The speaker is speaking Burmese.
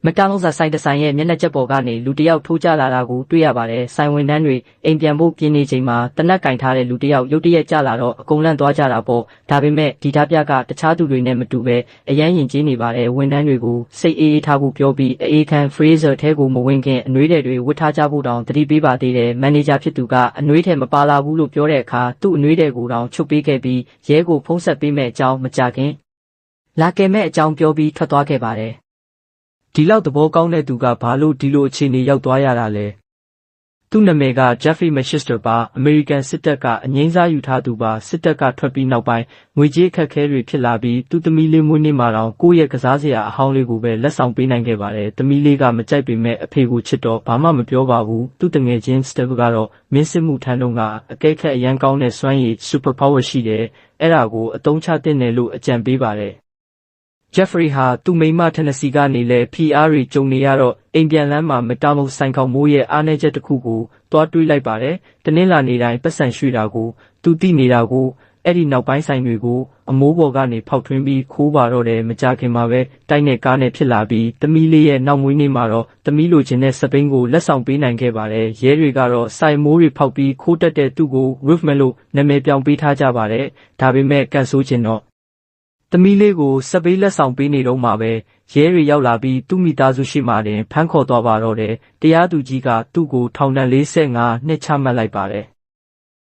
မတလုံးစာဆိုင်တဆိုင်ရဲ့မျက်နှာချက်ပေါ်ကနေလူတယောက်ထိုးကျလာတာကိုတွေ့ရပါတယ်။ဆိုင်ဝန်ထမ်းတွေအိမ်ပြန်ဖို့ပြင်းနေချိန်မှာတနက်ကင်ထားတဲ့လူတယောက်ရုတ်တရက်ကျလာတော့အကုန်လန့်သွားကြတာပေါ့။ဒါပေမဲ့ဒီဓာတ်ပြကတခြားသူတွေနဲ့မတူပဲအရန်ရင်ကြီးနေပါတယ်။ဝန်ထမ်းတွေကိုစိတ်အေးထားဖို့ပြောပြီးအေးခမ်း freezer ထဲကိုမဝင်ခင်အနှွေးတွေဝတ်ထားကြဖို့တောင်တတိပေးပါသေးတယ်။မန်နေဂျာဖြစ်သူကအနှွေးထဲမပါလာဘူးလို့ပြောတဲ့အခါသူ့အနှွေးတွေကိုတောင်ချုပ်ပေးခဲ့ပြီးရဲကိုဖုံးဆက်ပေးမဲ့အကြောင်းမကြခင်လာကယ်မဲ့အကြောင်းပြောပြီးထွက်သွားခဲ့ပါတယ်။ဒီလောက်သဘောကောင်းတဲ့သူကဘာလို့ဒီလိုအခြေအနေရောက်သွားရတာလဲ။သူ့နာမည်က Jeffrey Manchester ပါ။အမေရိကန်စစ်တပ်ကအငြိမ်းစားယူထားသူပါ။စစ်တပ်ကထွက်ပြီးနောက်ပိုင်းငွေကြေးအခက်အခဲတွေဖြစ်လာပြီးသူ့သမီးလေးမွေးနေ့မှာတောင်ကိုယ့်ရဲ့ကစားစရာအဟောင်းလေးကိုပဲလက်ဆောင်ပေးနိုင်ခဲ့ပါတယ်။သမီးလေးကမကြိုက်ပေမဲ့အဖေကိုချစ်တော့ဘာမှမပြောပါဘူး။သူ့တငယ်ချင်း Steve ကတော့မင်းစစ်မှုထမ်းတုန်းကအကဲခတ်အရန်ကောင်းတဲ့စွမ်းရည် super power ရှိတယ်။အဲ့ဒါကိုအသုံးချသင့်တယ်လို့အကြံပေးပါတယ်။ Jeffrey ဟာသူ့မိန်းမ Tennessee ကနေလဲ PR တွေကြုံနေရတော့အိမ်ပြန်လမ်းမှာမတားမုံဆိုင်ကောင်မိုးရဲ့အားနည်းချက်တစ်ခုကိုတွားတွေးလိုက်ပါတယ်။တနင်္လာနေ့တိုင်းပတ်စံရွှေ့တာကိုသူသိနေတာကိုအဲ့ဒီနောက်ပိုင်းဆိုင်တွေကိုအမိုးပေါ်ကနေဖောက်ထွင်းပြီးခိုးပါတော့တယ်မကြခင်မှာပဲတိုက်နဲ့ကားနဲ့ဖြစ်လာပြီးသမီးလေးရဲ့နောက်မွေးနေ့မှာတော့သမီးလိုချင်တဲ့စပိန်ကိုလက်ဆောင်ပေးနိုင်ခဲ့ပါတယ်။ရဲတွေကတော့ဆိုင်မိုးတွေဖောက်ပြီးခိုးတက်တဲ့သူ့ကို Wolfman လို့နာမည်ပြောင်းပေးထားကြပါတယ်။ဒါပေမဲ့ကန်ဆိုးချင်တော့သမီးလေးကိုစပေးလက်ဆောင်ပေးနေတော့မှပဲရဲတွေရောက်လာပြီးသူ့မိသားစုရှိမှတင်ဖမ်းခေါ်သွားပါတော့တယ်။တရားသူကြီးကသူ့ကိုထောင်ဒဏ်45နှစ်ချမှတ်လိုက်ပါတယ်။